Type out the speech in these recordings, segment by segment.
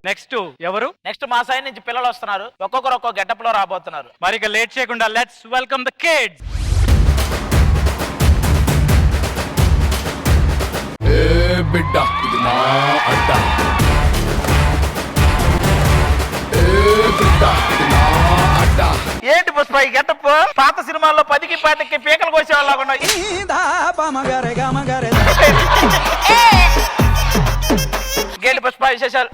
Next ఎవరు? Next మా side నుంచి పిల్లలు వస్తున్నారు, ఒక్కొక్కరు ఒక్కొక్క గెటప్ లో రాబోతున్నారు. మరి ఇక లేట్ చేయకుండా లెట్స్ వెల్కమ్ ద కిడ్స్. బిడ్డ ఇది మా అడ్డ, బిడ్డ ఇది మా అడ్డ. ఏంటి పుష్ప ఈ గెటప్? పాత సినిమాల్లో 10కి 10కి పీకలు కోసేవాళ్ళగా ఉన్నాయి. గేటి పుష్ప విశేషాలు.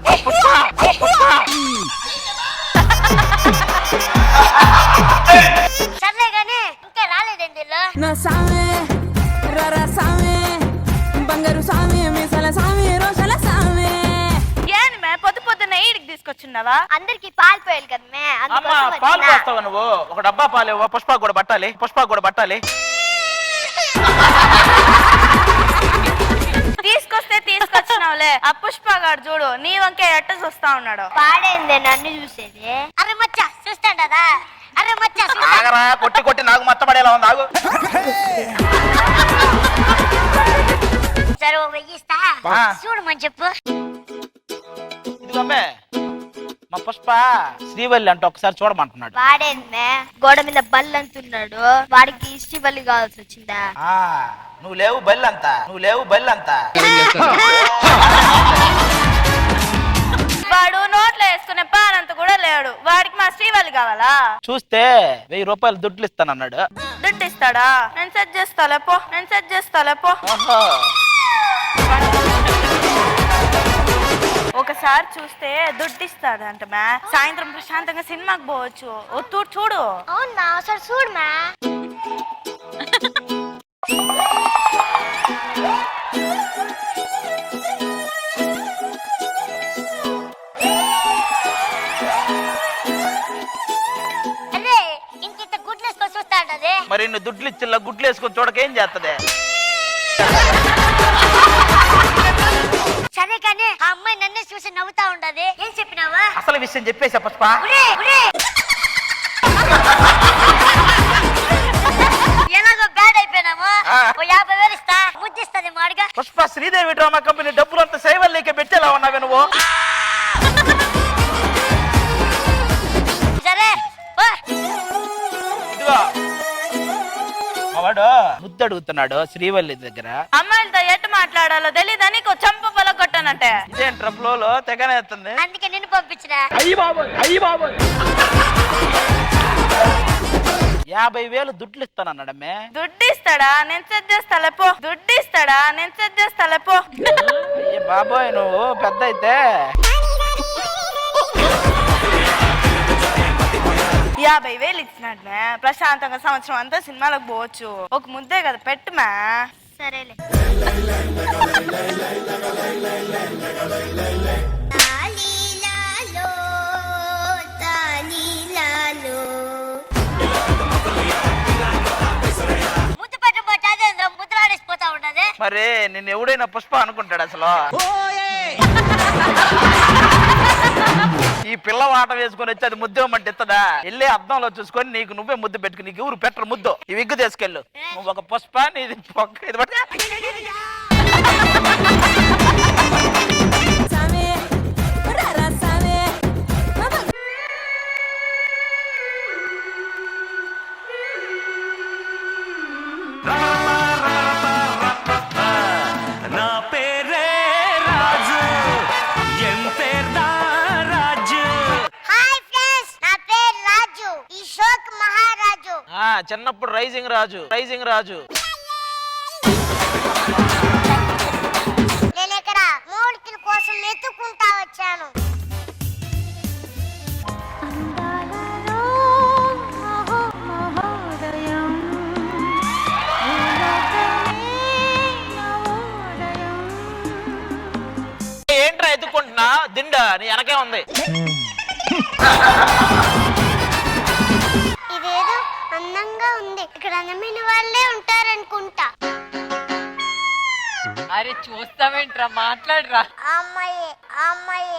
సర్లే గానీ ఇంకా రాలేదండి నా సామే రరా సామే బంగారు సామే మీసాల సామే రోషల సామే. ఏను మే పొద్దు పొద్దున్న ఈడికి తీసుకొచ్చున్నావా? అందరికి పాలు పోయాలి కదా మే. అమ్మా పాలు పోస్తావా నువ్వు? ఒక డబ్బా పాలు ఇవ్వ, పుష్ప కూడా పట్టాలి, పుష్ప కూడా పట్టాలి. తీసుకొస్తే తీసుకొచ్చినావులే. ఆ పుష్పగాడు చూడు నీ వంకే ఎట్ట చూస్తా ఉన్నాడు. పాడైందే నన్ను చూసేది. అరే మచ్చ చూస్తాడా? అరే మచ్చ ఆగరా, కొట్టి కొట్టి నాకు మచ్చబడేలా ఉంది. ఆగు. సరే వెయ్యిస్తా, చూడమని చెప్పు. ఇదిగోమ్మే మా పుష్ప శ్రీవల్లి అంటే ఒకసారి చూడమంటున్నాడు. వాడేందే గోడ మీద బల్లి అంటున్నాడు, వాడికి శ్రీవల్లి కావాల్సి వచ్చిందా? నువ్వు లేవు బల్లంతా, నువ్వు లేవు బల్లంతా. వాడు నోట్లో వేసుకునే పానంత కూడా లేడు, వాడికి మా శ్రీవల్లి కావాలా? చూస్తే 1000 రూపాయలు దుడ్లు ఇస్తానన్నాడు. దుడ్డు ఇస్తాడా? నేను సెట్ చేస్తాలే పో, నేను సెట్ చేస్తాలే పో. ఒకసారి చూస్తే దుడ్డు ఇస్తాడంట మ్యా. సాయంత్రం ప్రశాంతంగా సినిమాకి పోవచ్చు. చూడు. అవునా? సరే చూడు మ్యా. అరే ఇంకింత గుడ్లు వేసుకొని చూస్తాడే. మరి నువ్వు దుడ్లు ఇచ్చిల్లా గుడ్లు వేసుకొని చూడకేం చేస్తుంది? సరే కానీ ఆ అమ్మాయి నన్నే చూసి నవ్వుతా ఉండదు. ఏం చెప్పినావా? అసలు విషయం చెప్పేసా పుష్ప. ఎలాగో బ్యాడ్ అయిపోయినాము. 50,000 ఇస్తా, ముద్దిస్తుంది మాడిగా. పుష్ప శ్రీదేవి డ్రామా కంపెనీ డబ్బులు అంతా సైవల్లికి పెట్టేలా ఉన్నావే నువ్వు. సరే ఇదిగో వాడు ముద్దు అడుగుతున్నాడు శ్రీవల్లి దగ్గర. అమ్మాయిలతో ఎట్టు మాట్లాడాలో తెలీదా నీకు? చంప పొలగొట్టానంటే ఇదేంట్రా ఫ్లోలో తెగనేస్తుంది. అందుకే నిన్ను పంపించిన. 50,000 దుడ్లు ఇస్తానన్నాడమ్మే. దుడ్డు ఇస్తాడా? నేను సెట్ చేస్తాలే పో. దుడ్డు ఇస్తాడా? నేను సెట్ చేస్తాలే పో. బాబోయ్ నువ్వు పెద్ద అయితే 50,000 ఇచ్చినాడు మే. ప్రశాంతంగా సంవత్సరం అంతా సినిమాలకు పోవచ్చు. ఒక ముద్దే కదా పెట్టు మే. సరేలే. ముద్దు పెట్టబోతే అదేంద్ర ముద్దులాడేసిపోతా ఉండదు. మరి నిన్ను ఎవడైనా పుష్ప అనుకుంటాడు అసలు? ఈ పిల్ల వాట వేసుకొని వచ్చి అది ముద్దు ఇవ్వమంటే ఇస్తుందా? వెళ్ళి అద్దంలో చూసుకొని నీకు నువ్వే ముద్దు పెట్టుకుని, నీకు ఎవరు పెట్టరు ముద్దు. ఈ విగ్గు తీసుకెళ్ళు. నువ్వు ఒక పుష్ప, నీది ఇది పట్టు. సామే రరా సామే. నా పేరే రాజు, ఎం పేర్దా రాజు. హాయ్ ఫ్రెండ్స్, నా పేరు రాజు, ఈ షోక్ మహారాజు. చిన్నప్పుడు రైజింగ్ రాజు, రైజింగ్ రాజు. నేను ఇక్కడ మూలికల కోసం వెతుక్కుంటా వచ్చాను. ఏంట్రా ఎత్తుకుంటున్నా? దిండ నీ వెనకే ఉంది. ఇదేదో అందంగా ఉంది. ఇక్కడ అందమైన వాళ్ళే ఉంటారనుకుంటా. అరే చూస్తావేంట్రా, మాట్లాడరా. అమ్మాయి అమ్మాయి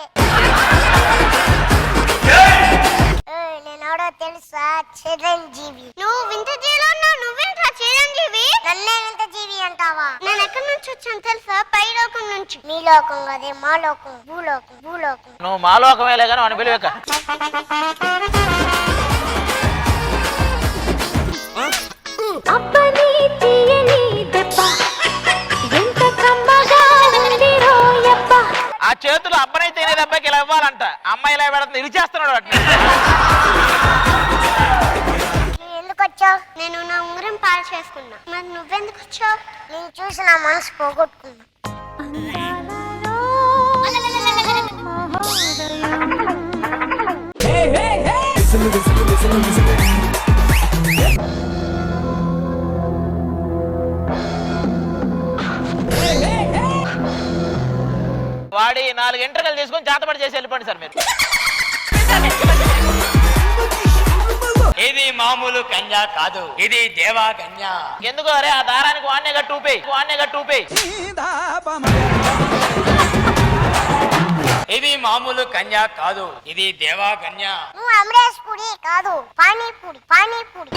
నేనెవడో తెలుసా? చిరంజీవి. నువ్వు వింత జీలో ఉన్నావు, నువ్వేంట్రా చిరంజీవి? నన్నే ఇంత జీవి అంటావా? నేను ఎక్కడి నుంచి వచ్చాను తెలుసా? పై లోకం నుంచి. మీ లోకం అదే మా లోకం, భూలోకం, భూలోకం. నువ్వు మాలోకమేలే కానీ వాడిని పిలివేక. అబ్బని తీయని దెబ్బ ఎంత కమ్మగా ఉంది రోయబ్బ. ఆ చేతులు అబ్బనైతే తినేది అబ్బాయికి ఇలా ఇవ్వాలంట. అమ్మాయి ఇలా పెడుతుంది, ఇది చేస్తున్నాడు వాటిని. నువ్వు ఎందుకు వచ్చావు? నేను నా ఉంగరం పాలు చేసుకున్నా. మరి నువ్వెందుకు వచ్చావు? నేను చూసి నా మనసు పోగొట్టుకున్నా. వాడి 4 ఎంట్రకలు తీసుకొని చేతపడి చేసి వెళ్ళిపోండి సార్ మీరు. ఇది మామూలు కన్యా కాదు, ఇది దేవా కన్యా. ఎందుకు అరే ఆ దారానికి వాడినే కట్టూపే, వాడినే కట్టూపే. ఇది మామూలు కన్యా కాదు, ఇది దేవా కన్యా. నువ్వు అమరేష్ పూడి కాదు, పానీపూరి, పానీపూరి.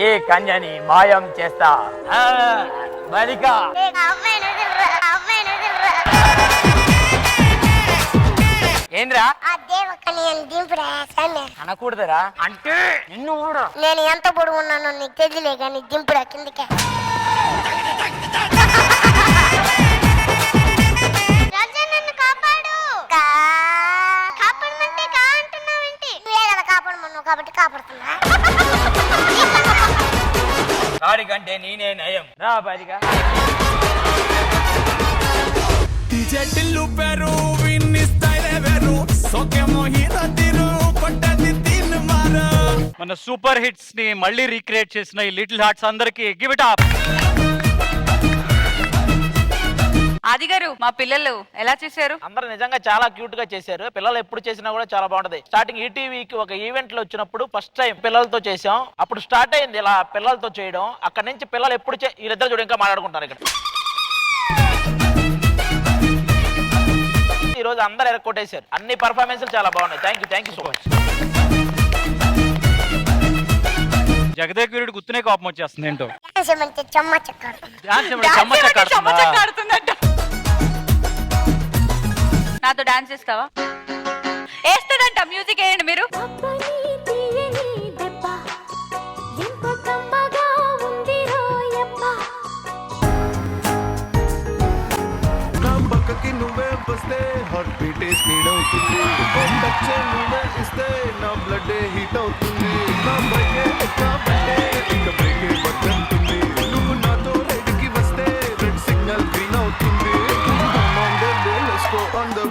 ఈ కన్యని మాయం చేస్తా. బాలిక ఏంద్రా ఆ దేవకని దింపురా సామి. అనకూడదురా అంటే నిన్ను కూడా. నేను ఎంత పొడుగు ఉన్నానో నీకు తెలియలే కానీ దింపురా కిందకే. రాజా నన్ను కాపాడు. కాపాడమంటే కా అంటున్నావేంటి? నువ్వే కదా కాపాడమన్నావు కాబట్టి కాపాడుతున్నా. వాడి కంటే నేనే నయం. రా బాలిక. DJ టిల్లు పేరు విన్ని స్టైల్ వేరు సోకే మోహిత తీరు కొట్టది తిన్ మారు. మన సూపర్ హిట్స్ ని మళ్ళీ రీక్రియేట్ చేసిన ఈ లిటిల్ హార్ట్స్ అందరికి గివ్ ఇట్ అప్. ఆది గారు మా పిల్లలు ఎలా చేశారు? అందరూ నిజంగా చాలా క్యూట్ గా చేశారు. పిల్లలు ఎప్పుడు చేసినా కూడా చాలా బాగుంటది. స్టార్టింగ్ ఈటీవీకి ఒక ఈవెంట్ లో వచ్చినప్పుడు ఫస్ట్ టైం పిల్లలతో చేసాం. అప్పుడు స్టార్ట్ అయింది ఇలా పిల్లలతో చేయడం. అక్కడ నుంచి పిల్లలు ఎప్పుడు వీళ్ళిద్దరు చూడు ఇంకా మాట్లాడుకుంటారు. ఇక్కడ ఈ రోజు అందరు ఎరక్కొట్టేశారు. అన్ని పర్ఫార్మెన్స్లు చాలా బాగున్నాయి. Thank you so much. Jagadev గుర్తునే కోపం వచ్చేస్తుంది ఏంటో. చెమ్మ చెక్కాడు. ఆడుతుందంట. నాతో డాన్స్ చేస్తావా? వేస్తాడంట. మ్యూజిక్ వేయండి మీరు. నా పక్కకి నువ్వే వస్తే హార్ట్ బీట్ స్పీడ్ అవుతుంది. టచ్ నువ్వే ఇస్తే నా బ్లడ్ హీట్ అవుతుంది. నా బైకే ఇంకా బ్రేకే వద్దంటుంది. నువ్వు నాతో రైడ్కి వస్తే రెడ్ సిగ్నల్ గ్రీన్ అవుతుంది. Let's go on the